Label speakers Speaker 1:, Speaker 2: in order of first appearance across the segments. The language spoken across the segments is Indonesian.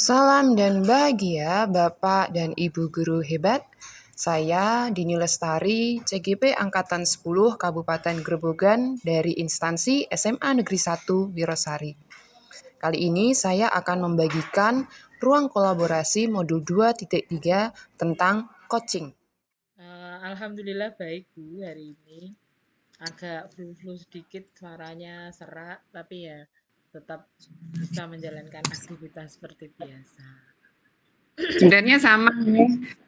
Speaker 1: Salam dan bahagia Bapak dan Ibu guru hebat. Saya Dini Lestari, CGP Angkatan 10 Kabupaten Grobogan dari instansi SMA Negeri 1 Wirosari. Kali ini saya akan membagikan ruang kolaborasi modul 2.3 tentang coaching.
Speaker 2: Alhamdulillah baik Bu hari ini. Agak flu-flu sedikit, suaranya serak, tapi ya tetap bisa menjalankan aktivitas seperti biasa.
Speaker 3: Sebenarnya sama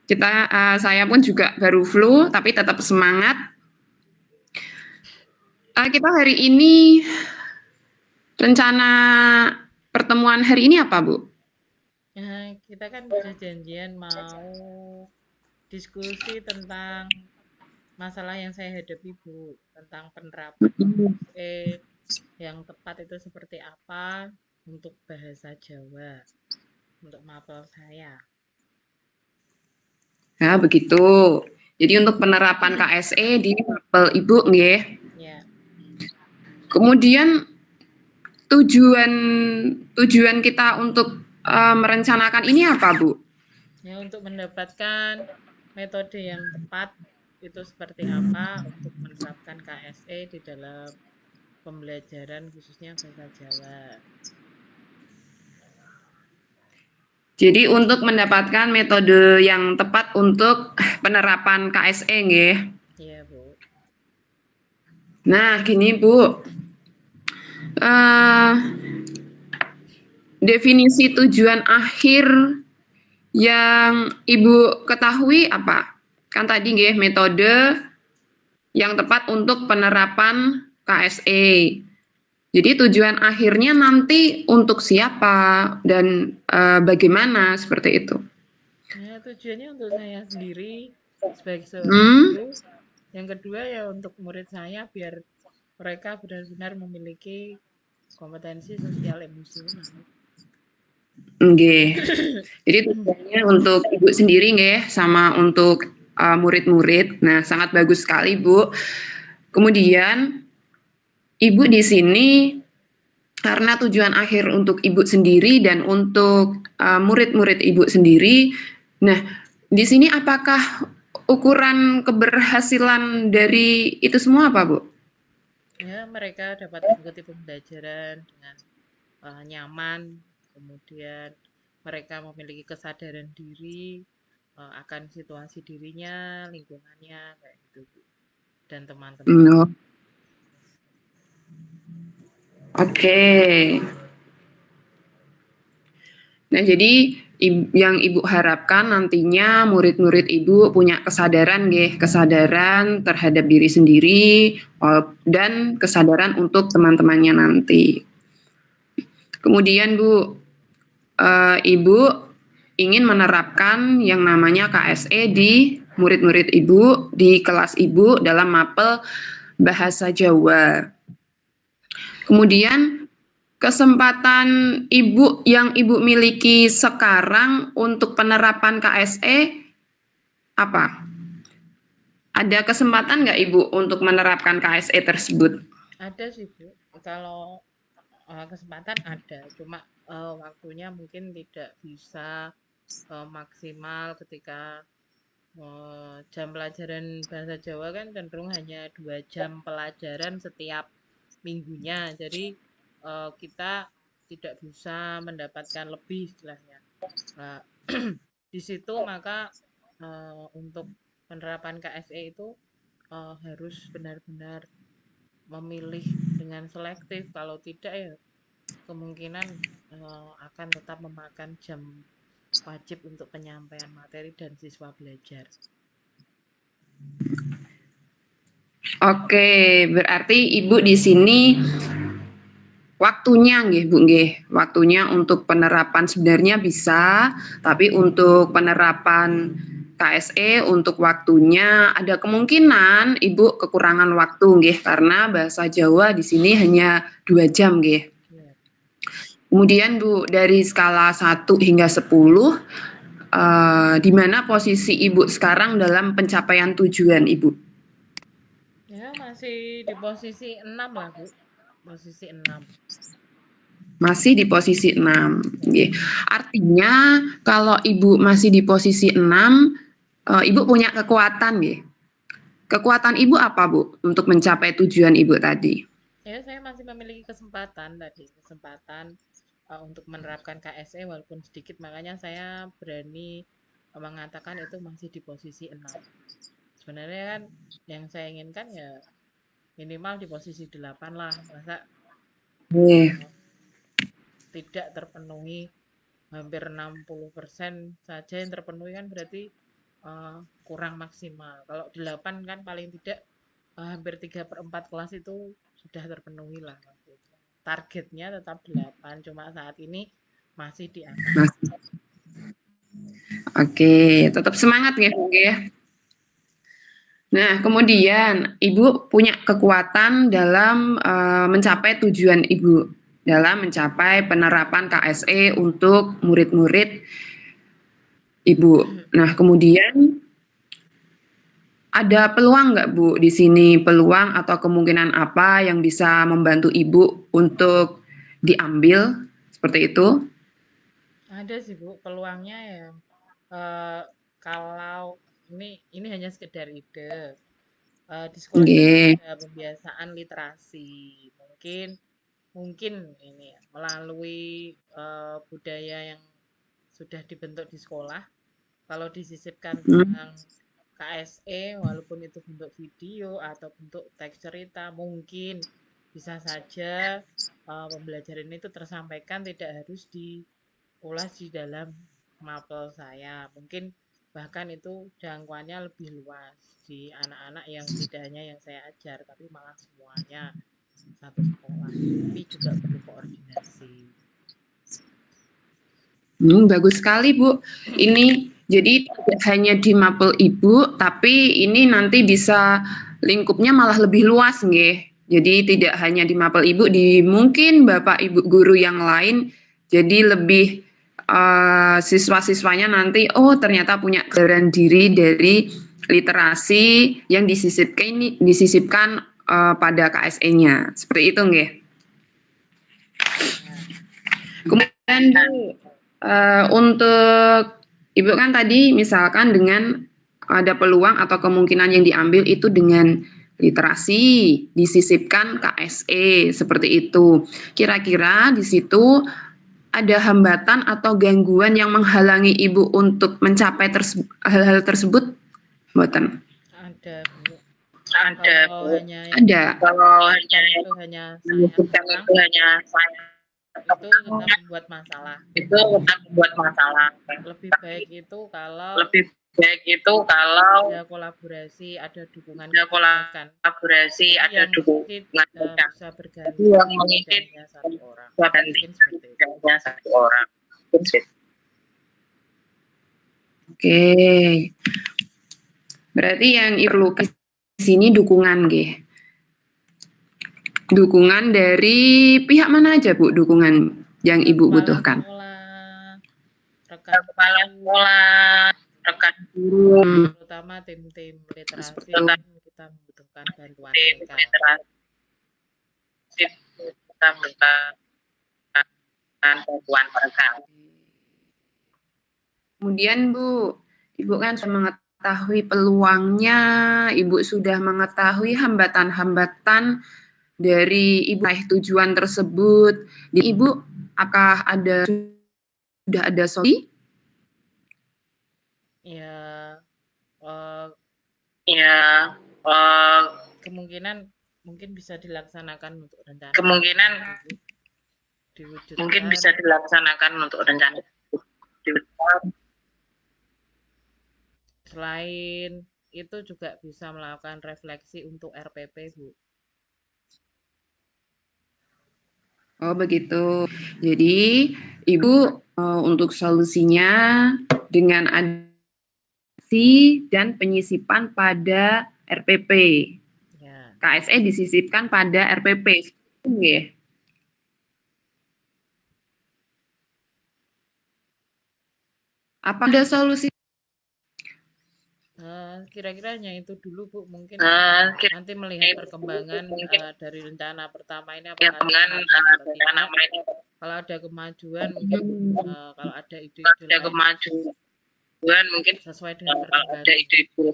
Speaker 3: ya. Saya pun juga baru flu, tapi tetap semangat. Kita hari ini rencana pertemuan hari ini apa, Bu?
Speaker 2: Nah, kita kan udah janjian mau diskusi tentang masalah yang saya hadapi Bu, tentang penerapan KSE yang tepat itu seperti apa untuk bahasa Jawa, untuk mapel saya.
Speaker 3: Nah, begitu. Jadi untuk penerapan KSE di mapel Ibu, nggih.
Speaker 2: Ya.
Speaker 3: Kemudian tujuan kita untuk merencanakan ini apa, Bu?
Speaker 2: Ya, untuk mendapatkan metode yang tepat itu seperti apa untuk menerapkan KSE di dalam pembelajaran khususnya bahasa Jawa.
Speaker 3: Jadi untuk mendapatkan metode yang tepat untuk penerapan KSE, nggih.
Speaker 2: Iya, Bu.
Speaker 3: Nah, gini, Bu. Definisi tujuan akhir yang Ibu ketahui apa? Kan tadi nggih metode yang tepat untuk penerapan KSE. Jadi tujuan akhirnya nanti untuk siapa dan bagaimana seperti itu.
Speaker 2: Ya, tujuannya untuk saya sendiri sebagai seorang guru. Yang kedua ya untuk murid saya biar mereka benar-benar memiliki kompetensi sosial emosional.
Speaker 3: Nggih. Jadi tujuannya untuk Ibu sendiri nggih sama untuk murid-murid. Nah, sangat bagus sekali, Bu. Kemudian Ibu di sini karena tujuan akhir untuk Ibu sendiri dan untuk murid-murid Ibu sendiri. Nah, di sini apakah ukuran keberhasilan dari itu semua apa, Bu?
Speaker 2: Ya, mereka dapat mengikuti pembelajaran dengan nyaman, kemudian mereka memiliki kesadaran diri akan situasi dirinya, lingkungannya, kayak gitu, Bu. Dan teman-teman.
Speaker 3: Oke. Nah, jadi yang Ibu harapkan nantinya murid-murid Ibu punya kesadaran nggih, kesadaran terhadap diri sendiri dan kesadaran untuk teman-temannya nanti. Kemudian Bu, Ibu ingin menerapkan yang namanya KSE di murid-murid Ibu, di kelas Ibu dalam mapel bahasa Jawa. Kemudian kesempatan Ibu yang Ibu miliki sekarang untuk penerapan KSE apa? Ada kesempatan nggak Ibu untuk menerapkan KSE tersebut?
Speaker 2: Ada sih, Bu. Kalau kesempatan ada, cuma waktunya mungkin tidak bisa maksimal ketika jam pelajaran bahasa Jawa kan cenderung hanya 2 jam pelajaran setiap minggunya. Jadi kita tidak bisa mendapatkan lebih istilahnya. Nah, di situ maka untuk penerapan KSE itu harus benar-benar memilih dengan selektif. Kalau tidak ya kemungkinan akan tetap memakan jam wajib untuk penyampaian materi dan siswa belajar.
Speaker 3: Oke, berarti Ibu di sini waktunya nggih Bu nggih, waktunya untuk penerapan sebenarnya bisa, tapi untuk penerapan KSE untuk waktunya ada kemungkinan Ibu kekurangan waktu nggih karena bahasa Jawa di sini hanya 2 jam nggih.
Speaker 2: Ya.
Speaker 3: Kemudian Bu, dari skala 1 hingga 10 di mana posisi Ibu sekarang dalam pencapaian tujuan Ibu?
Speaker 2: Ya, masih di posisi 6 lah, Bu. Posisi 6.
Speaker 3: Masih di posisi 6. Nggih. Artinya kalau Ibu masih di posisi 6, Ibu punya kekuatan nggih. Kekuatan Ibu apa, Bu, untuk mencapai tujuan Ibu tadi?
Speaker 2: Ya, saya masih memiliki kesempatan untuk menerapkan KSE walaupun sedikit, makanya saya berani mengatakan itu masih di posisi 6. Sebenarnya kan yang saya inginkan ya minimal di posisi 8 lah. Masa
Speaker 3: Nggih.
Speaker 2: tidak terpenuhi hampir 60% saja yang terpenuhi kan berarti kurang maksimal. Kalau 8 kan paling tidak hampir 3/4 kelas itu sudah terpenuhi lah. Targetnya tetap 8, cuma saat ini masih di atas.
Speaker 3: Oke, tetap semangat ya, Bu ya. Nah, kemudian Ibu punya kekuatan dalam mencapai tujuan Ibu, dalam mencapai penerapan KSE untuk murid-murid Ibu. Nah, kemudian ada peluang nggak, Bu, di sini peluang atau kemungkinan apa yang bisa membantu Ibu untuk diambil seperti itu?
Speaker 2: Ada sih Bu, peluangnya ya. Kalau ini hanya sekedar ide. Di sekolah kita
Speaker 3: Nggih.
Speaker 2: ada pembiasaan literasi. Mungkin mungkin ini ya, melalui budaya yang sudah dibentuk di sekolah, kalau disisipkan tentang KSE, walaupun itu bentuk video atau bentuk teks cerita, mungkin bisa saja pembelajaran itu tersampaikan tidak harus diulas di dalam mapel saya. Mungkin bahkan itu jangkauannya lebih luas di anak-anak yang tidak hanya yang saya ajar, tapi malah semuanya satu sekolah. Tapi juga perlu koordinasi.
Speaker 3: Bagus sekali, Bu. Ini jadi tidak hanya di mapel Ibu, tapi ini nanti bisa lingkupnya malah lebih luas, nggih. Jadi tidak hanya di mapel Ibu, di mungkin Bapak Ibu guru yang lain, jadi lebih siswa-siswanya nanti, oh ternyata punya kesadaran diri dari literasi yang disisipkan pada KSE-nya. Seperti itu, nggih.
Speaker 2: Ya.
Speaker 3: Kemudian, Bu, untuk Ibu kan tadi misalkan dengan ada peluang atau kemungkinan yang diambil itu dengan literasi, disisipkan KSE, seperti itu. Kira-kira di situ ada hambatan atau gangguan yang menghalangi Ibu untuk mencapai hal-hal tersebut? Mboten?
Speaker 2: Ada Bu.
Speaker 3: Ada,
Speaker 2: Kalau hanya yang
Speaker 3: Ada. Kalau
Speaker 2: menyebutkan itu hanya saya seorang, itu tetap membuat masalah. Lebih baik itu kalau ada kolaborasi, ada dukungan kebijakan. Jadi yang mengisi bisa berganti tidak hanya satu orang. Mungkin seperti itu.
Speaker 3: Oke. Berarti yang perlu ke sini dukungan, nggih. Dukungan dari pihak mana aja, Bu, dukungan yang Ibu butuhkan?
Speaker 2: Rekan guru, terutama tim-tim literasi kita membutuhkan bantuan mereka.
Speaker 3: Kemudian, Bu, Ibu kan sudah mengetahui peluangnya, Ibu sudah mengetahui hambatan-hambatan dari Ibu meraih tujuan tersebut. Di Ibu, apakah sudah ada solusi?
Speaker 2: Ya, kemungkinan mungkin bisa dilaksanakan untuk rencana. Selain itu juga bisa melakukan refleksi untuk RPP, Bu.
Speaker 3: Oh, begitu. Jadi, Ibu untuk solusinya dengan adaptasi dan penyisipan pada RPP.
Speaker 2: Ya.
Speaker 3: KSE disisipkan pada RPP. Nggih. Apa ada solusi?
Speaker 2: Kira-kira hanya itu dulu Bu, mungkin
Speaker 3: Kira
Speaker 2: nanti melihat perkembangan
Speaker 3: mungkin
Speaker 2: dari rencana pertama ini
Speaker 3: ya
Speaker 2: apakah
Speaker 3: dengan
Speaker 2: terlaksana atau
Speaker 3: dengan
Speaker 2: tidak.
Speaker 3: nama ini
Speaker 2: Kalau ada kemajuan mungkin kalau ada ide-ide
Speaker 3: ada
Speaker 2: lain
Speaker 3: kemajuan mungkin
Speaker 2: sesuai dengan
Speaker 3: kalau ada
Speaker 2: perkembangan.
Speaker 3: ide-ide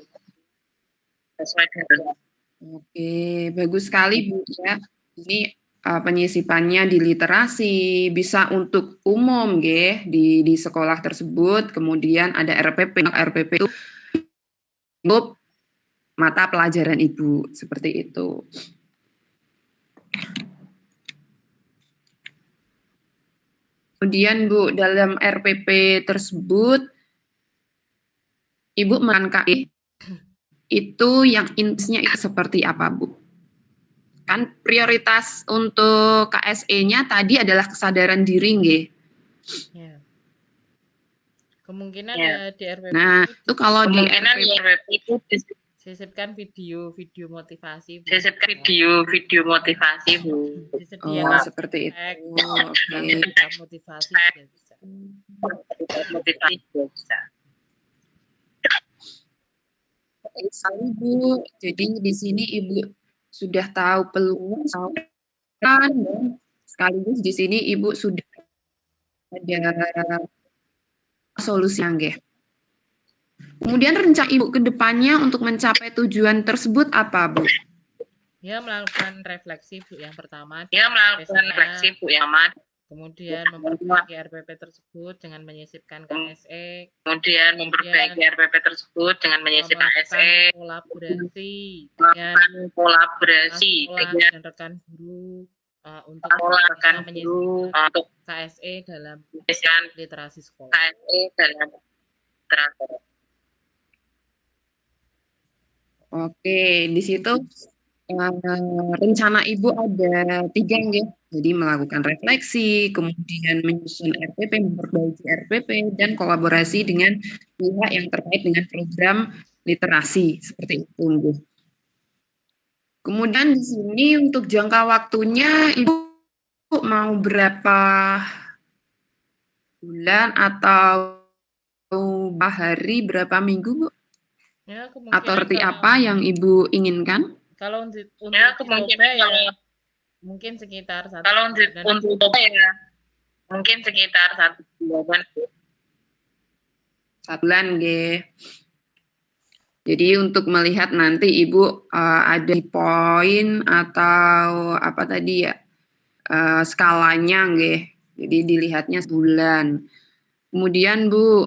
Speaker 3: sesuai dengan. Oke, bagus sekali Bu ya. Ini penyisipannya di literasi bisa untuk umum di sekolah tersebut. Kemudian ada RPP. RPP itu untuk mata pelajaran Ibu seperti itu. Kemudian Bu, dalam RPP tersebut Ibu menerangkan itu yang intinya itu seperti apa Bu? Kan prioritas untuk KSE-nya tadi adalah kesadaran diri nggih.
Speaker 2: Ya. Kemungkinan
Speaker 3: Ya.
Speaker 2: di RPP
Speaker 3: Nah, itu kalau di RPP itu
Speaker 2: sisipkan video motivasi Bu.
Speaker 3: sisipkan video motivasi Bu.
Speaker 2: Disediakan
Speaker 3: seperti
Speaker 2: tag,
Speaker 3: itu. Oke.
Speaker 2: motivasi juga bisa.
Speaker 3: Motivasi juga bisa. Baik sekali Bu. Jadi di sini Ibu sudah tahu peluang dan sekaligus di sini Ibu sudah ada solusi nggih. Kemudian rencana Ibu ke depannya untuk mencapai tujuan tersebut apa, Bu?
Speaker 2: Ya, melakukan refleksi Bu yang pertama.
Speaker 3: Ya, melakukan refleksi Bu yang pertama.
Speaker 2: Kemudian memperbaiki RPP tersebut dengan menyisipkan KSE.
Speaker 3: Kemudian memperbaiki RPP tersebut dengan menyisipkan KSE.
Speaker 2: Kolaborasi dengan rekan guru untuk menyisipkan KSE dalam literasi sekolah.
Speaker 3: Oke, di situ rencana Ibu ada 3 nggih. Jadi melakukan refleksi, kemudian menyusun RPP, memperbaiki RPP, dan kolaborasi dengan pihak yang terkait dengan program literasi seperti itu nggih. Kemudian di sini untuk jangka waktunya Ibu mau berapa bulan atau hari, berapa minggu Bu?
Speaker 2: Ya,
Speaker 3: atau seperti apa yang Ibu inginkan?
Speaker 2: Kalau untuk dicoba ya mungkin sekitar 1
Speaker 3: bulan. Untuk dicoba ya mungkin sekitar 1 bulan. 1 bulan nggih. Jadi untuk melihat nanti Ibu ada poin atau apa tadi ya skalanya nggih. Jadi dilihatnya sebulan. Kemudian Bu,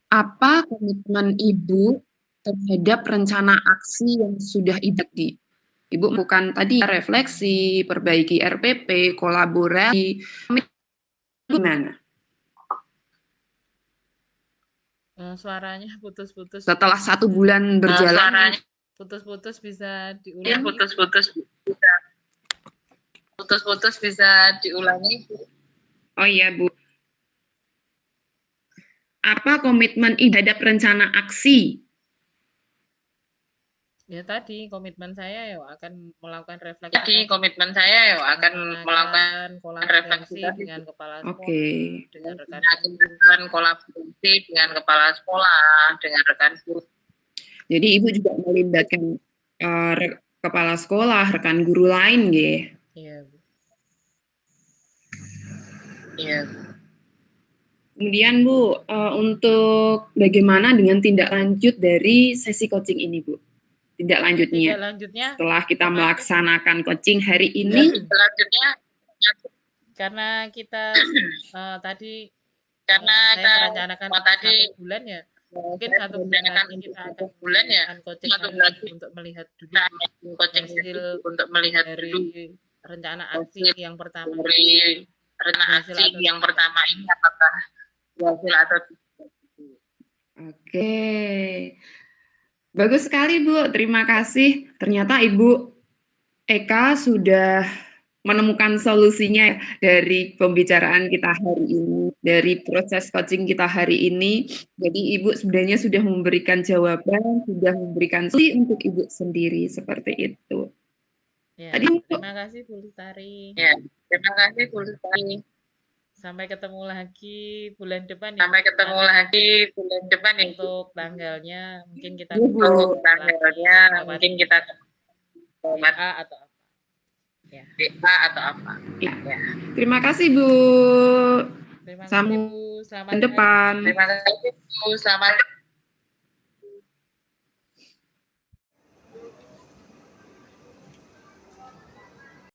Speaker 3: apa komitmen Ibu terhadap rencana aksi yang sudah Ibu bukan tadi refleksi, perbaiki RPP, kolaborasi, gimana?
Speaker 2: Suaranya putus-putus.
Speaker 3: Setelah 1 bulan berjalan,
Speaker 2: putus-putus bisa diulangi.
Speaker 3: Putus-putus bisa diulangi. Oh iya Bu. Apa komitmen Ibu terhadap rencana aksi?
Speaker 2: Ya tadi komitmen saya ya akan melakukan refleksi. Kolaborasi dengan kepala sekolah, dengan rekan
Speaker 3: kolaborasi dengan kepala sekolah, dengan rekan guru. Jadi Ibu juga melibatkan kepala sekolah, rekan guru lain nggih.
Speaker 2: Iya, Bu.
Speaker 3: Iya. Kemudian Bu, untuk bagaimana dengan tindak lanjut dari sesi coaching ini Bu? Tindak lanjutnya setelah kita melaksanakan coaching hari ini.
Speaker 2: Karena kita tadi saya merencanakan 1 bulan ya. Mungkin 1 bulan lagi kita akan coaching untuk melihat dulu hasil dari rencana aksi yang pertama. Ini
Speaker 3: apakah berhasil atau tidak. Oke. Bagus sekali Bu, terima kasih. Ternyata Ibu Eka sudah menemukan solusinya dari pembicaraan kita hari ini, dari proses coaching kita hari ini. Jadi Ibu sebenarnya sudah memberikan jawaban, sudah memberikan solusi untuk Ibu sendiri seperti itu.
Speaker 2: Ya, terima kasih Bu Lestari.
Speaker 3: Ya, terima kasih Bu Lestari.
Speaker 2: Sampai ketemu lagi bulan depan ya,
Speaker 3: Sampai
Speaker 2: Bu.
Speaker 3: ketemu
Speaker 2: Nanti
Speaker 3: lagi bulan depan ya, Bu.
Speaker 2: untuk tanggalnya mungkin kita
Speaker 3: Untuk
Speaker 2: ketemu
Speaker 3: tanggalnya
Speaker 2: lewat
Speaker 3: mungkin kita lewat
Speaker 2: WA atau apa. Ya.
Speaker 3: WA atau apa. Ya. Terima kasih, Bu.
Speaker 2: Terima kasih,
Speaker 3: Sampai
Speaker 2: Bu. Selamat
Speaker 3: depan.
Speaker 2: hari.
Speaker 3: Terima kasih, Bu. Selamat